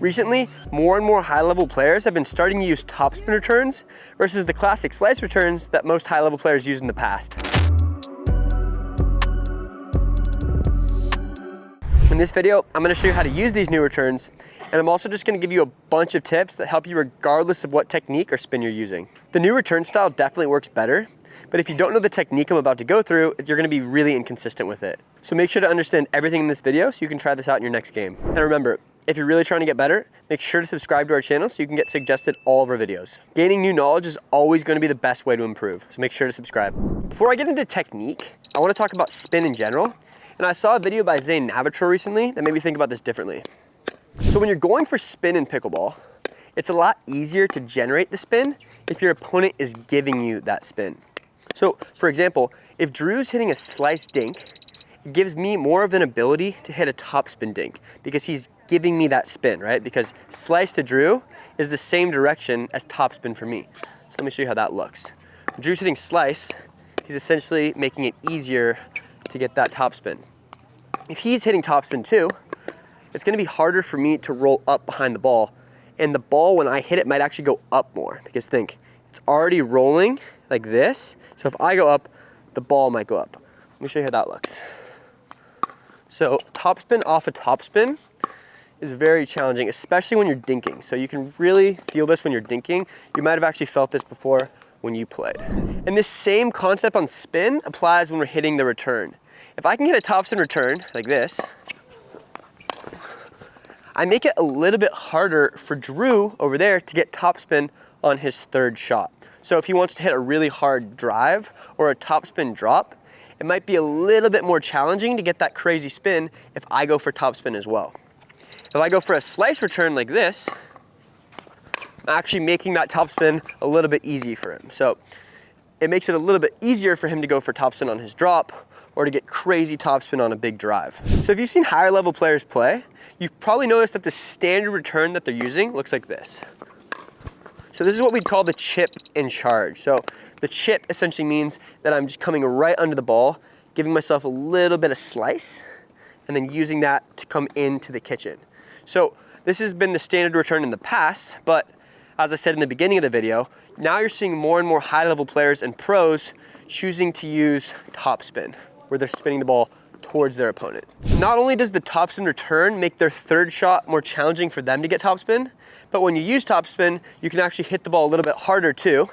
Recently, more and more high-level players have been starting to use topspin returns versus the classic slice returns that most high-level players used in the past. In this video, I'm going to show you how to use these new returns, and I'm also just going to give you a bunch of tips that help you regardless of what technique or spin you're using. The new return style definitely works better, but if you don't know the technique I'm about to go through, you're going to be really inconsistent with it. So make sure to understand everything in this video so you can try this out in your next game. And remember, if you're really trying to get better, make sure to subscribe to our channel so you can get suggested all of our videos. Gaining new knowledge is always going to be the best way to improve, so make sure to subscribe. Before I get into technique, I want to talk about spin in general. And I saw a video by Zane Navitro recently that made me think about this differently. So when you're going for spin in pickleball, it's a lot easier to generate the spin if your opponent is giving you that spin. So for example, if Drew's hitting a slice dink, it gives me more of an ability to hit a topspin dink because he's giving me that spin, right? Because slice to Drew is the same direction as topspin for me. So let me show you how that looks. When Drew's hitting slice, he's essentially making it easier to get that topspin. If he's hitting topspin too, it's going to be harder for me to roll up behind the ball, and the ball when I hit it might actually go up more because think, it's already rolling like this, so if I go up, the ball might go up. Let me show you how that looks. So topspin off a topspin is very challenging, especially when you're dinking. So you can really feel this when you're dinking. You might have actually felt this before when you played. And this same concept on spin applies when we're hitting the return. If I can get a topspin return like this, I make it a little bit harder for Drew over there to get topspin on his third shot. So if he wants to hit a really hard drive or a topspin drop, it might be a little bit more challenging to get that crazy spin if I go for topspin as well. If I go for a slice return like this, I'm actually making that topspin a little bit easy for him. So it makes it a little bit easier for him to go for topspin on his drop or to get crazy topspin on a big drive. So if you've seen higher level players play, you've probably noticed that the standard return that they're using looks like this. So this is what we'd call the chip in charge. So the chip essentially means that I'm just coming right under the ball, giving myself a little bit of slice, and then using that to come into the kitchen. So this has been the standard return in the past, but as I said in the beginning of the video, now you're seeing more and more high level players and pros choosing to use topspin, where they're spinning the ball towards their opponent. Not only does the topspin return make their third shot more challenging for them to get topspin, but when you use topspin, you can actually hit the ball a little bit harder too,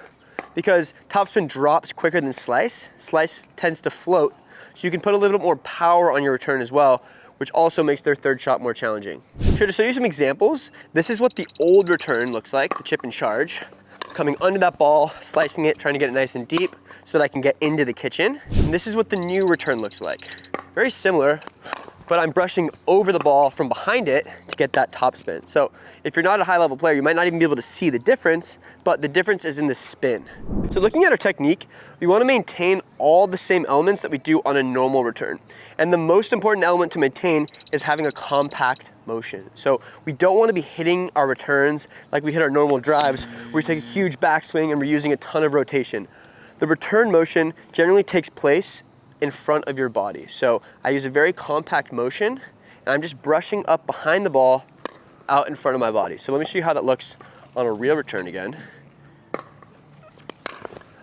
because topspin drops quicker than slice. Slice tends to float, so you can put a little bit more power on your return as well, which also makes their third shot more challenging. Sure, to show you some examples, this is what the old return looks like, the chip in charge. Coming under that ball, slicing it, trying to get it nice and deep so that I can get into the kitchen. And this is what the new return looks like. Very similar, but I'm brushing over the ball from behind it to get that topspin. So if you're not a high level player, you might not even be able to see the difference, but the difference is in the spin. So looking at our technique, we want to maintain all the same elements that we do on a normal return. And the most important element to maintain is having a compact motion. So we don't want to be hitting our returns like we hit our normal drives, where we take a huge backswing and we're using a ton of rotation. The return motion generally takes place in front of your body. So I use a very compact motion, and I'm just brushing up behind the ball out in front of my body. So let me show you how that looks on a real return again.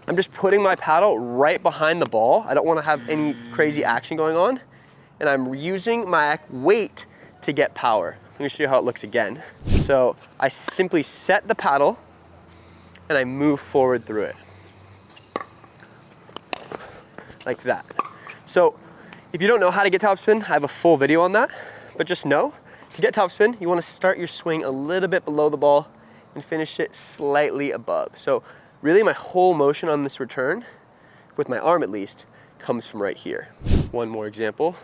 I'm just putting my paddle right behind the ball. I don't want to have any crazy action going on, and I'm using my weight to get power. Let me show you how it looks again. So I simply set the paddle and I move forward through it. Like that. So if you don't know how to get topspin, I have a full video on that, but just know, to get topspin, you want to start your swing a little bit below the ball and finish it slightly above. So really my whole motion on this return, with my arm at least, comes from right here. One more example.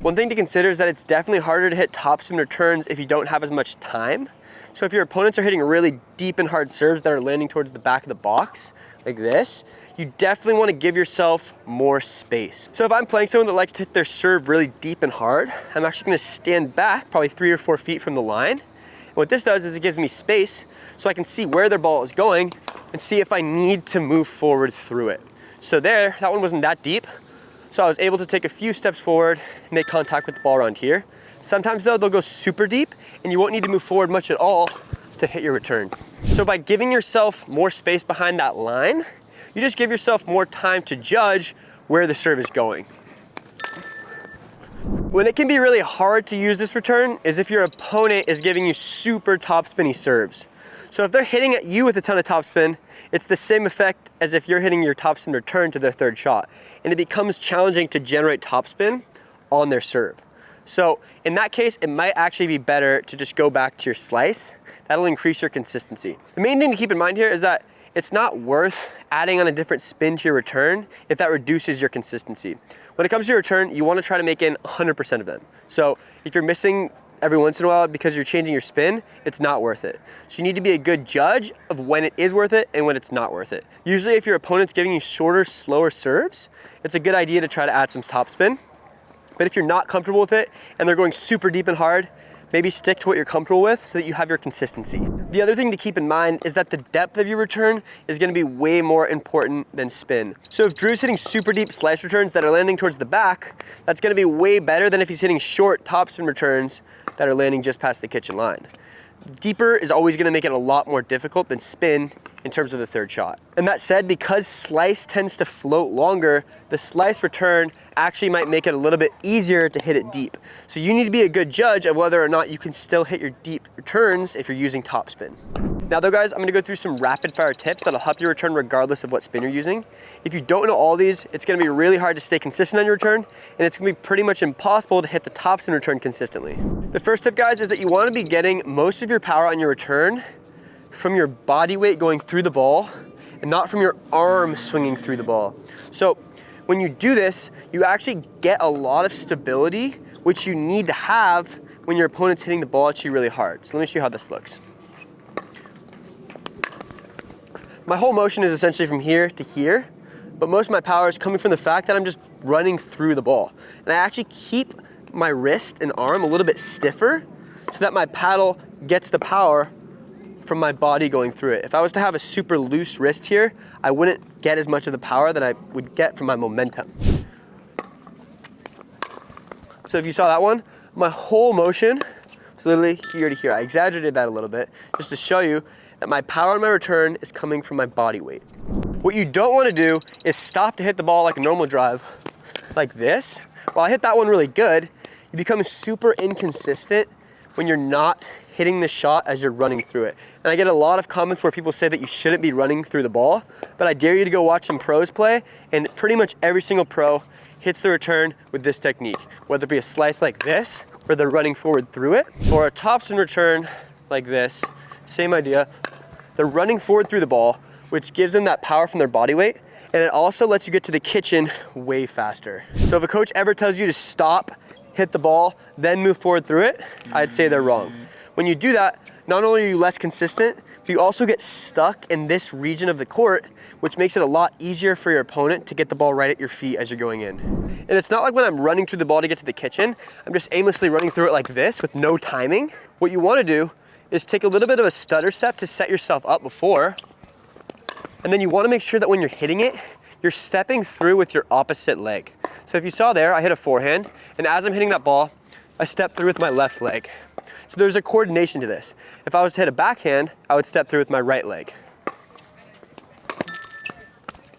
One thing to consider is that it's definitely harder to hit topspin returns if you don't have as much time. So if your opponents are hitting really deep and hard serves that are landing towards the back of the box, like this, you definitely want to give yourself more space. So if I'm playing someone that likes to hit their serve really deep and hard, I'm actually going to stand back probably 3 or 4 feet from the line. And what this does is it gives me space so I can see where their ball is going and see if I need to move forward through it. So there, that one wasn't that deep, So I was able to take a few steps forward, make contact with the ball around here. Sometimes though, they'll go super deep and you won't need to move forward much at all to hit your return. So by giving yourself more space behind that line, you just give yourself more time to judge where the serve is going. When it can be really hard to use this return is if your opponent is giving you super topspinny serves. So if they're hitting at you with a ton of topspin, it's the same effect as if you're hitting your topspin return to their third shot. And it becomes challenging to generate topspin on their serve. So in that case, it might actually be better to just go back to your slice. That'll increase your consistency. The main thing to keep in mind here is that it's not worth adding on a different spin to your return if that reduces your consistency. When it comes to your return, you want to try to make in 100% of them. So if you're missing every once in a while because you're changing your spin, it's not worth it. So you need to be a good judge of when it is worth it and when it's not worth it. Usually if your opponent's giving you shorter, slower serves, it's a good idea to try to add some topspin. But if you're not comfortable with it and they're going super deep and hard, maybe stick to what you're comfortable with so that you have your consistency. The other thing to keep in mind is that the depth of your return is gonna be way more important than spin. So if Drew's hitting super deep slice returns that are landing towards the back, that's gonna be way better than if he's hitting short topspin returns that are landing just past the kitchen line. Deeper is always gonna make it a lot more difficult than spin in terms of the third shot. And that said, because slice tends to float longer, the slice return actually might make it a little bit easier to hit it deep. So you need to be a good judge of whether or not you can still hit your deep returns if you're using topspin. Now though guys, I'm gonna go through some rapid fire tips that'll help you return regardless of what spin you're using. If you don't know all these, it's gonna be really hard to stay consistent on your return, and it's gonna be pretty much impossible to hit the topspin return consistently. The first tip guys is that you wanna be getting most of your power on your return from your body weight going through the ball and not from your arm swinging through the ball. So when you do this, you actually get a lot of stability, which you need to have when your opponent's hitting the ball at you really hard. So let me show you how this looks. My whole motion is essentially from here to here, but most of my power is coming from the fact that I'm just running through the ball. And I actually keep my wrist and arm a little bit stiffer so that my paddle gets the power from my body going through it. If I was to have a super loose wrist here, I wouldn't get as much of the power that I would get from my momentum. So if you saw that one, my whole motion was literally here to here. I exaggerated that a little bit just to show you that my power on my return is coming from my body weight. What you don't want to do is stop to hit the ball like a normal drive, like this. While I hit that one really good, you become super inconsistent when you're not hitting the shot as you're running through it. And I get a lot of comments where people say that you shouldn't be running through the ball, but I dare you to go watch some pros play, and pretty much every single pro hits the return with this technique, whether it be a slice like this, where they're running forward through it, or a topspin return like this, same idea. They're running forward through the ball, which gives them that power from their body weight, and it also lets you get to the kitchen way faster. So if a coach ever tells you to stop, hit the ball, then move forward through it, I'd say they're wrong. When you do that, not only are you less consistent, but you also get stuck in this region of the court, which makes it a lot easier for your opponent to get the ball right at your feet as you're going in. And it's not like when I'm running through the ball to get to the kitchen, I'm just aimlessly running through it like this with no timing. What you want to do is take a little bit of a stutter step to set yourself up before, and then you want to make sure that when you're hitting it, you're stepping through with your opposite leg. So if you saw there, I hit a forehand, and as I'm hitting that ball, I step through with my left leg. So there's a coordination to this. If I was to hit a backhand, I would step through with my right leg.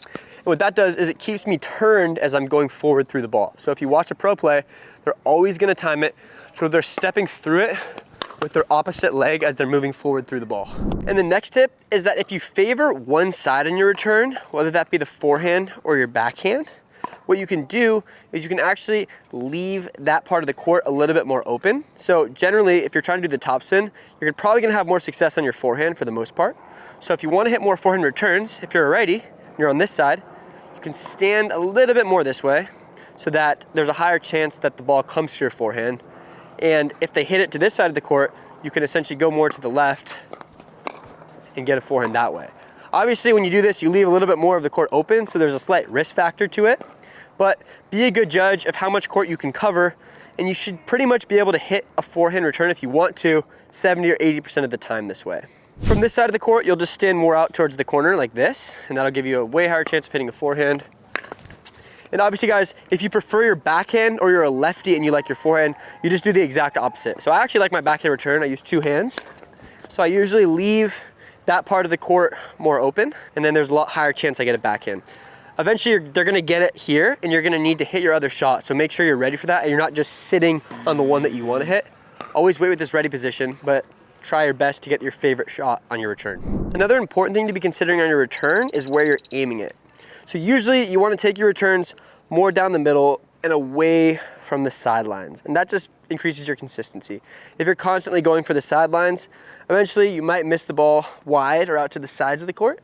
And what that does is it keeps me turned as I'm going forward through the ball. So if you watch a pro play, they're always gonna time it so they're stepping through it with their opposite leg as they're moving forward through the ball. And the next tip is that if you favor one side in your return, whether that be the forehand or your backhand, what you can do is you can actually leave that part of the court a little bit more open. So generally, if you're trying to do the topspin, you're probably gonna have more success on your forehand for the most part. So if you wanna hit more forehand returns, if you're a righty, you're on this side, you can stand a little bit more this way so that there's a higher chance that the ball comes to your forehand. And if they hit it to this side of the court, you can essentially go more to the left and get a forehand that way. Obviously, when you do this, you leave a little bit more of the court open, so there's a slight risk factor to it. But be a good judge of how much court you can cover, and you should pretty much be able to hit a forehand return if you want to 70 or 80% of the time this way. From this side of the court, you'll just stand more out towards the corner like this, and that'll give you a way higher chance of hitting a forehand. And obviously guys, if you prefer your backhand or you're a lefty and you like your forehand, you just do the exact opposite. So I actually like my backhand return. I use 2 hands. So I usually leave that part of the court more open, and then there's a lot higher chance I get a backhand. Eventually they're gonna get it here and you're gonna need to hit your other shot. So make sure you're ready for that and you're not just sitting on the one that you wanna hit. Always wait with this ready position, but try your best to get your favorite shot on your return. Another important thing to be considering on your return is where you're aiming it. So usually you wanna take your returns more down the middle and away from the sidelines. And that just increases your consistency. If you're constantly going for the sidelines, eventually you might miss the ball wide or out to the sides of the court.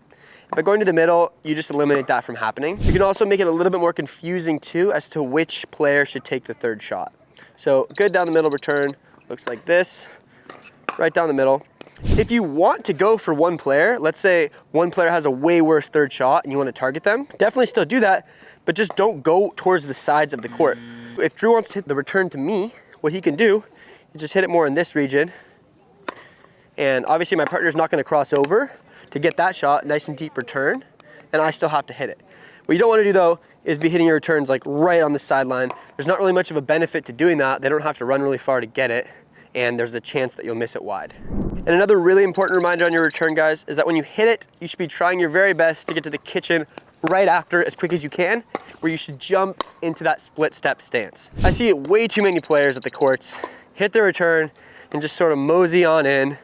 By going to the middle, you just eliminate that from happening. You can also make it a little bit more confusing too as to which player should take the third shot. So good down the middle return, looks like this, right down the middle. If you want to go for one player, let's say one player has a way worse third shot and you want to target them, definitely still do that, but just don't go towards the sides of the court. If Drew wants to hit the return to me, what he can do is just hit it more in this region. And obviously my partner's not going to cross over to get that shot, nice and deep return, and I still have to hit it. What you don't want to do though is be hitting your returns like right on the sideline. There's not really much of a benefit to doing that. They don't have to run really far to get it, and there's a chance that you'll miss it wide. And another really important reminder on your return, guys, is that when you hit it, you should be trying your very best to get to the kitchen right after as quick as you can, where you should jump into that split step stance. I see way too many players at the courts hit their return and just sort of mosey on in.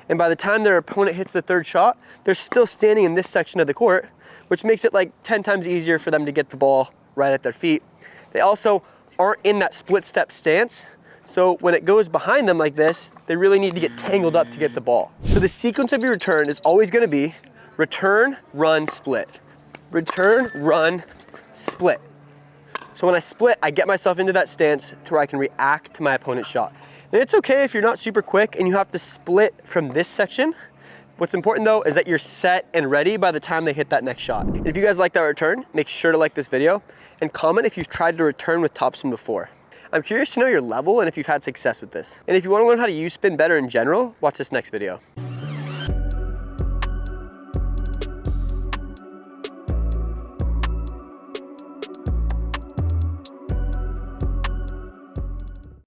And by the time their opponent hits the third shot, they're still standing in this section of the court, which makes it like 10 times easier for them to get the ball right at their feet. They also aren't in that split step stance. So when it goes behind them like this, they really need to get tangled up to get the ball. So the sequence of your return is always gonna be return, run, split. Return, run, split. So when I split, I get myself into that stance to where I can react to my opponent's shot. And it's okay if you're not super quick and you have to split from this section. What's important though is that you're set and ready by the time they hit that next shot. And if you guys like that return, make sure to like this video and comment if you've tried to return with topspin before. I'm curious to know your level and if you've had success with this. And if you want to learn how to use spin better in general, watch this next video.